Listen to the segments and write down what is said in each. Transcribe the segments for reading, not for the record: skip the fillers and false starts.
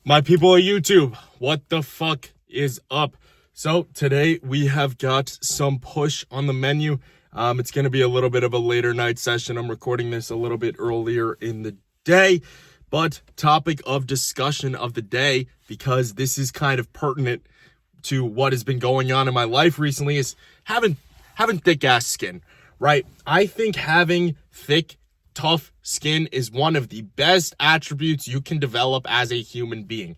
My people of YouTube, what the fuck is up? So today we have got some push on the menu. It's going to be a little bit of a later night session. I'm recording this a little bit earlier in the day, but topic of discussion of the day, because this is kind of pertinent to what has been going on in my life recently, is having thick ass skin, right? I think having thick, tough skin is one of the best attributes you can develop as a human being.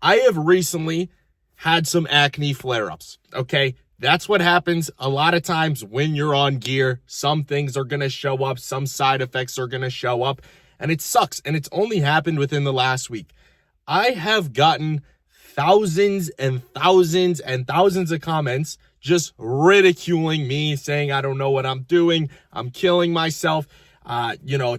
I have recently had some acne flare-ups, okay? That's what happens a lot of times when you're on gear. Some things are going to show up, some side effects are going to show up, and it sucks. And it's only happened within the last week. I have gotten thousands and thousands and thousands of comments just ridiculing me, saying I don't know what I'm doing, I'm killing myself,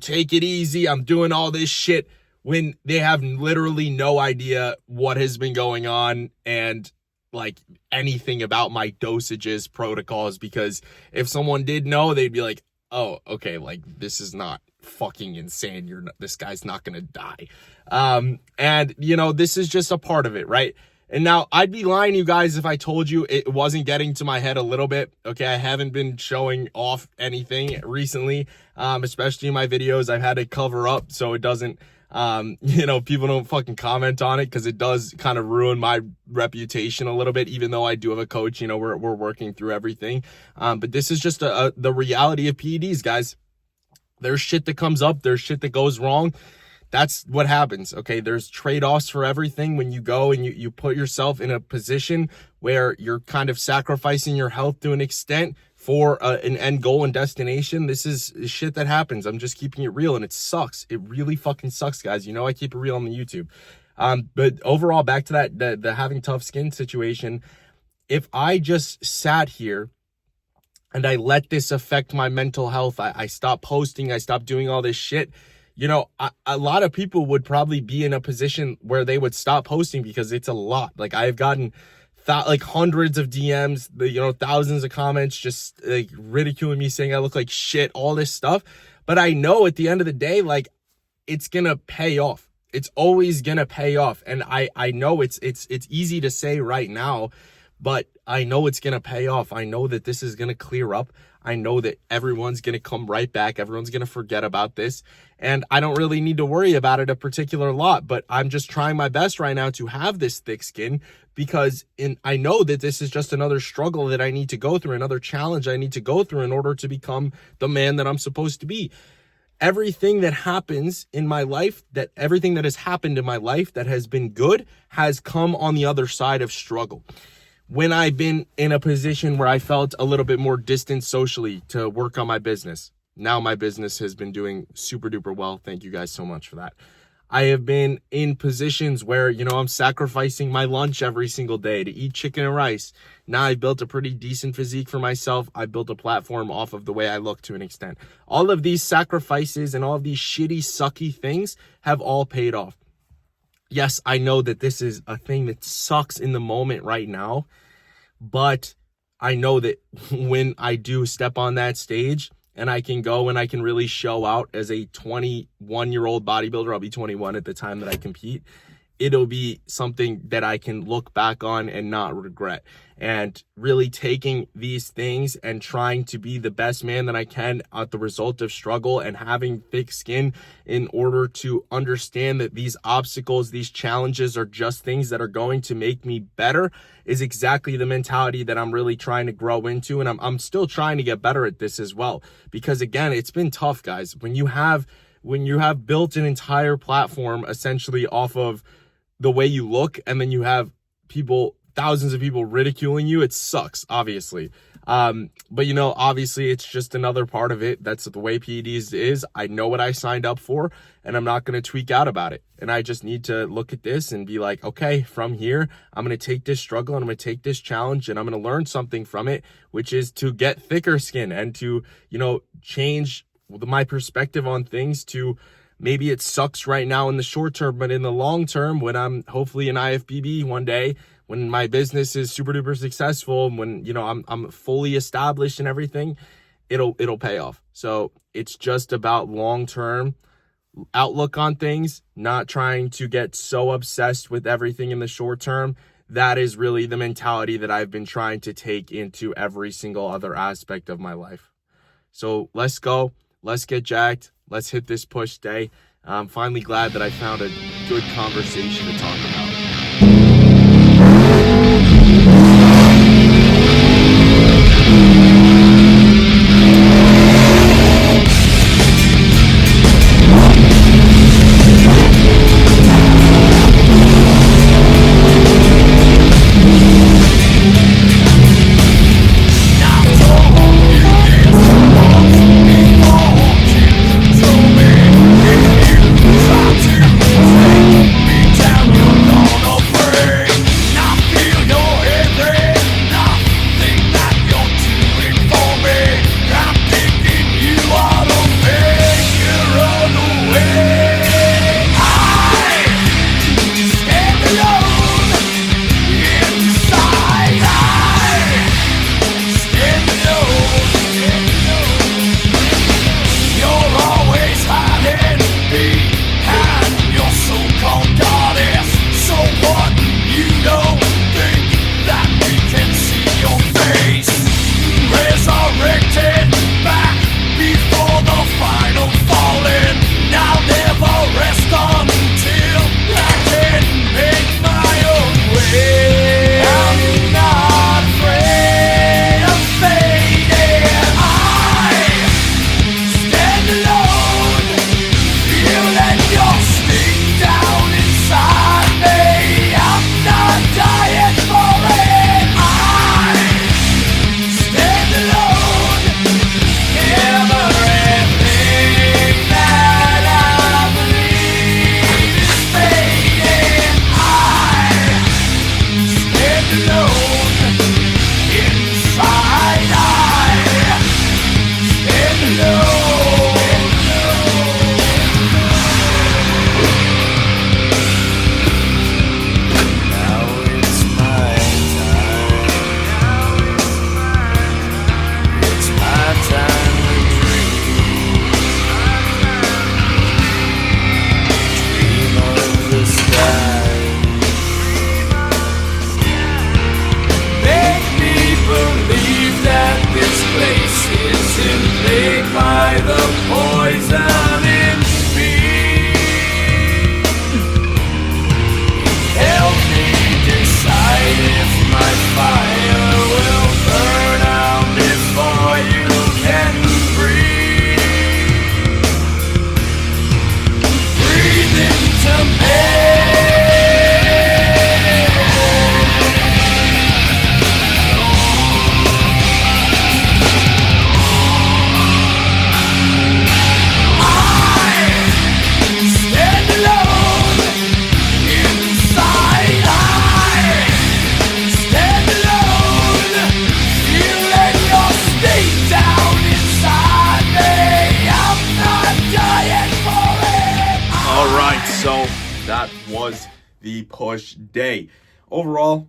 take it easy, I'm doing all this shit, when they have literally no idea what has been going on and like anything about my dosages, protocols, because if someone did know, they'd be like, oh, okay, like this is not fucking insane. This guy's not gonna die. And this is just a part of it, right? And now I'd be lying to you guys if I told you it wasn't getting to my head a little bit. Okay, I haven't been showing off anything recently, especially in my videos. I've had to cover up so it doesn't, people don't fucking comment on it, because it does kind of ruin my reputation a little bit, even though I do have a coach. We're working through everything. But this is just the reality of PEDs, guys. There's shit that comes up. There's shit that goes wrong. That's what happens, okay? There's trade-offs for everything when you go and you put yourself in a position where you're kind of sacrificing your health to an extent for an end goal and destination. This is shit that happens. I'm just keeping it real, and it sucks. It really fucking sucks, guys. I keep it real on the YouTube. But overall, back to that, the having tough skin situation, if I just sat here and I let this affect my mental health, I stopped posting, I stopped doing all this shit, a lot of people would probably be in a position where they would stop posting, because it's a lot. Like, I've gotten hundreds of DMs, thousands of comments, just like ridiculing me, saying I look like shit, all this stuff. But I know at the end of the day, like, it's gonna pay off. It's always gonna pay off. And I know it's easy to say right now, but I know it's gonna pay off. I know that this is gonna clear up. I know that everyone's going to come right back. Everyone's going to forget about this. And I don't really need to worry about it a particular lot, but I'm just trying my best right now to have this thick skin, because I know that this is just another struggle that I need to go through, another challenge I need to go through in order to become the man that I'm supposed to be. Everything that happens in my life, everything that has happened in my life that has been good, has come on the other side of struggle. When I've been in a position where I felt a little bit more distant socially to work on my business, now my business has been doing super duper well. Thank you guys so much for that. I have been in positions where, I'm sacrificing my lunch every single day to eat chicken and rice. Now I've built a pretty decent physique for myself. I built a platform off of the way I look to an extent. All of these sacrifices and all of these shitty, sucky things have all paid off. Yes, I know that this is a thing that sucks in the moment right now, but I know that when I do step on that stage and I can go and I can really show out as a 21-year-old bodybuilder, I'll be 21 at the time that I compete, it'll be something that I can look back on and not regret. And really taking these things and trying to be the best man that I can at the result of struggle, and having thick skin in order to understand that these obstacles, these challenges are just things that are going to make me better, is exactly the mentality that I'm really trying to grow into. And I'm still trying to get better at this as well, because again, it's been tough, guys. When you have built an entire platform essentially off of the way you look, and then you have thousands of people ridiculing you, it sucks, obviously. But obviously it's just another part of it. That's the way PEDs is. I know what I signed up for, and I'm not going to tweak out about it. And I just need to look at this and be like, okay, from here, I'm going to take this struggle and I'm going to take this challenge, and I'm going to learn something from it, which is to get thicker skin and to, change my perspective on things to, maybe it sucks right now in the short term, but in the long term, when I'm hopefully an IFBB one day, when my business is super duper successful, when I'm fully established and everything, it'll pay off. So it's just about long term outlook on things, not trying to get so obsessed with everything in the short term. That is really the mentality that I've been trying to take into every single other aspect of my life. So let's go. Let's get jacked. Let's hit this push day. I'm finally glad that I found a good conversation to talk about. The push day. Overall,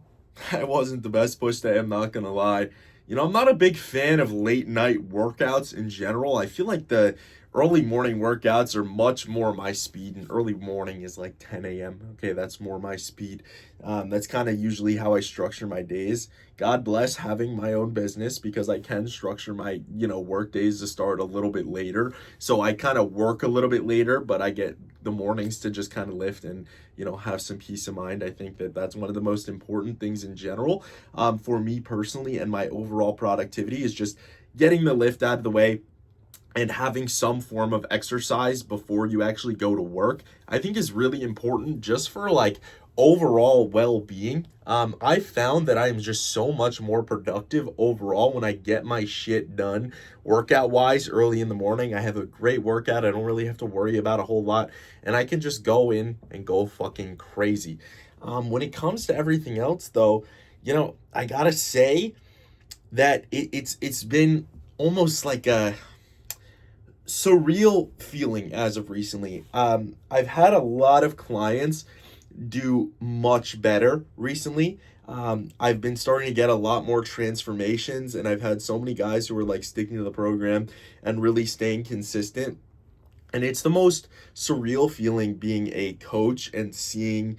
it wasn't the best push day, I'm not gonna lie. I'm not a big fan of late night workouts in general. I feel like the early morning workouts are much more my speed, and early morning is like 10 a.m. Okay, that's more my speed. That's kind of usually how I structure my days. God bless having my own business, because I can structure my, work days to start a little bit later. So I kind of work a little bit later, but I get the mornings to just kind of lift and, have some peace of mind. I think that that's one of the most important things in general, for me personally, and my overall productivity is just getting the lift out of the way and having some form of exercise before you actually go to work. I think is really important just for like overall well-being. I found that I am just so much more productive overall when I get my shit done workout wise early in the morning. I have a great workout. I don't really have to worry about a whole lot, and I can just go in and go fucking crazy. When it comes to everything else though, I gotta say that it's been almost like a surreal feeling as of recently. I've had a lot of clients do much better recently. I've been starting to get a lot more transformations, and I've had so many guys who are like sticking to the program and really staying consistent. And it's the most surreal feeling being a coach and seeing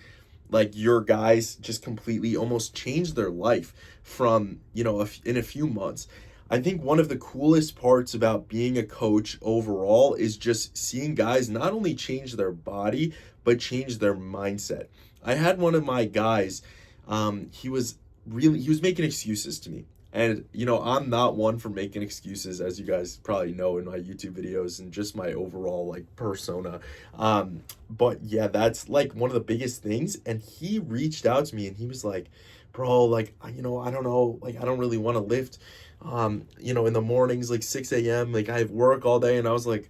like your guys just completely almost change their life from, in a few months. I think one of the coolest parts about being a coach overall is just seeing guys not only change their body, but change their mindset. I had one of my guys, he was making excuses to me. And, I'm not one for making excuses, as you guys probably know in my YouTube videos and just my overall like persona. But yeah, that's like one of the biggest things. And he reached out to me and he was like, bro, like, I don't know, like, I don't really want to lift, in the mornings, like 6 a.m., like I have work all day. And I was like,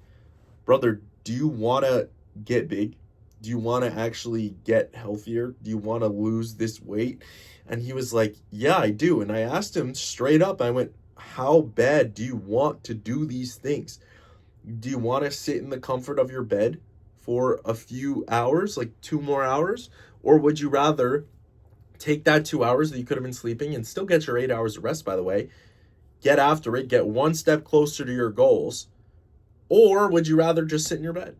brother, do you want to get big? Do you want to actually get healthier? Do you want to lose this weight? And he was like, yeah, I do. And I asked him straight up, I went, how bad do you want to do these things? Do you want to sit in the comfort of your bed for a few hours, like 2 more hours? Or would you rather take that 2 hours that you could have been sleeping and still get your 8 hours of rest, by the way, get after it, get one step closer to your goals? Or would you rather just sit in your bed?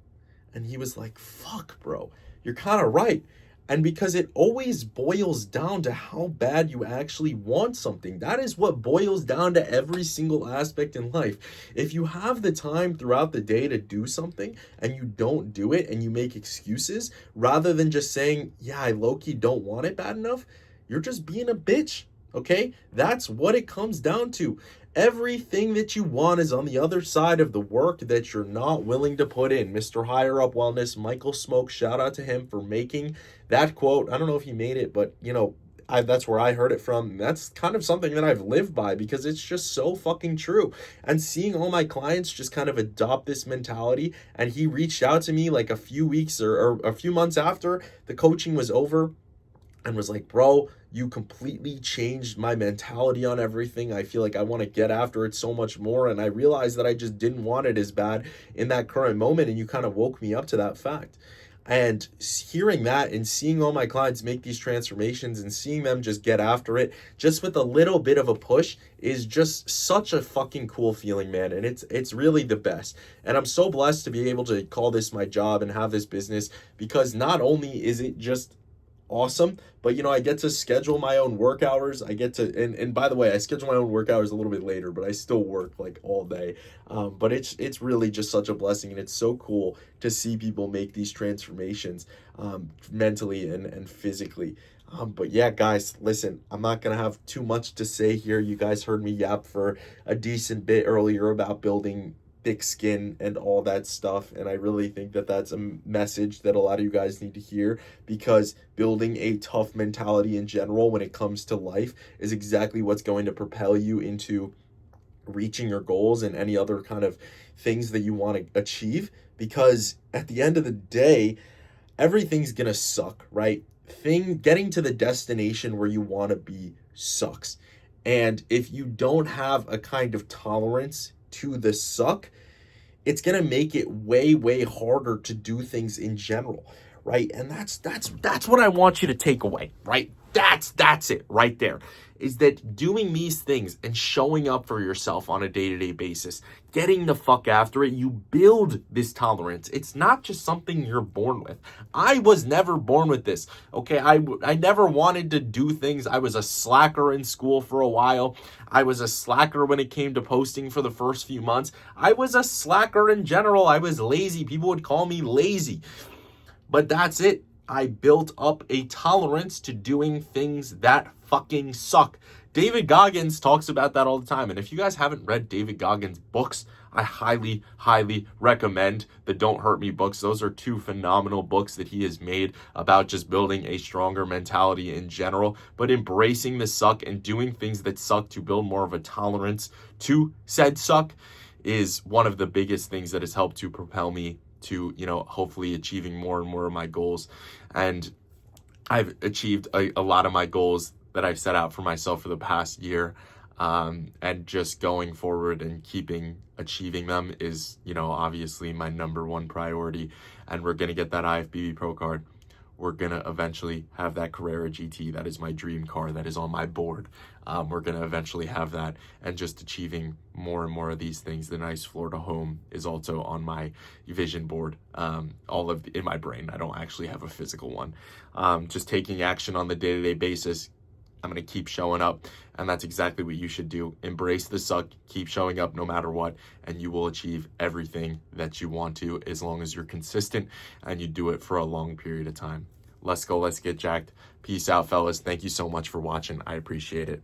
And he was like, fuck, bro, you're kind of right. And because it always boils down to how bad you actually want something. That is what boils down to every single aspect in life. If you have the time throughout the day to do something and you don't do it and you make excuses, rather than just saying, yeah, I low-key don't want it bad enough, you're just being a bitch. Okay? That's what it comes down to. Everything that you want is on the other side of the work that you're not willing to put in. Mr. Higher Up Wellness, Michael Smoke, shout out to him for making that quote. I don't know if he made it, but that's where I heard it from. That's kind of something that I've lived by because it's just so fucking true. And seeing all my clients just kind of adopt this mentality, and he reached out to me like a few weeks or a few months after the coaching was over and was like, bro, you completely changed my mentality on everything. I feel like I want to get after it so much more. And I realized that I just didn't want it as bad in that current moment. And you kind of woke me up to that fact. And hearing that and seeing all my clients make these transformations and seeing them just get after it just with a little bit of a push is just such a fucking cool feeling, man. And it's really the best. And I'm so blessed to be able to call this my job and have this business, because not only is it just awesome, but I get to schedule my own work hours. I get to, and by the way, I schedule my own work hours a little bit later, but I still work like all day. But it's really just such a blessing, and it's so cool to see people make these transformations mentally and physically. But yeah, guys, listen, I'm not gonna have too much to say here. You guys heard me yap for a decent bit earlier about building thick skin and all that stuff, and I really think that that's a message that a lot of you guys need to hear, because building a tough mentality in general when it comes to life is exactly what's going to propel you into reaching your goals and any other kind of things that you want to achieve. Because at the end of the day, everything's gonna suck, right? Getting to the destination where you want to be sucks, and if you don't have a kind of tolerance to the suck, it's going to make it way harder to do things in general, right? And that's what I want you to take away, right? That's it right there, is that doing these things and showing up for yourself on a day-to-day basis, getting the fuck after it, you build this tolerance. It's not just something you're born with. I was never born with this, okay? I never wanted to do things. I was a slacker in school for a while. I was a slacker when it came to posting for the first few months. I was a slacker in general. I was lazy. People would call me lazy. But that's it. I built up a tolerance to doing things that fucking suck. David Goggins talks about that all the time. And if you guys haven't read David Goggins' books, I highly recommend the Don't Hurt Me books. Those are two phenomenal books that he has made about just building a stronger mentality in general, but embracing the suck and doing things that suck to build more of a tolerance to said suck is one of the biggest things that has helped to propel me to, hopefully achieving more and more of my goals. And I've achieved a lot of my goals that I've set out for myself for the past year. And just going forward and keeping achieving them is, obviously my number one priority. And we're going to get that IFBB Pro card. we're gonna eventually have that Carrera GT. That is my dream car. That is on my board. We're gonna eventually have that, and just achieving more and more of these things. The nice Florida home is also on my vision board, all of in my brain. I don't actually have a physical one. Just taking action on the day-to-day basis. I'm going to keep showing up, and that's exactly what you should do. Embrace the suck, keep showing up no matter what, and you will achieve everything that you want to, as long as you're consistent and you do it for a long period of time. Let's go, let's get jacked. Peace out, fellas. Thank you so much for watching. I appreciate it.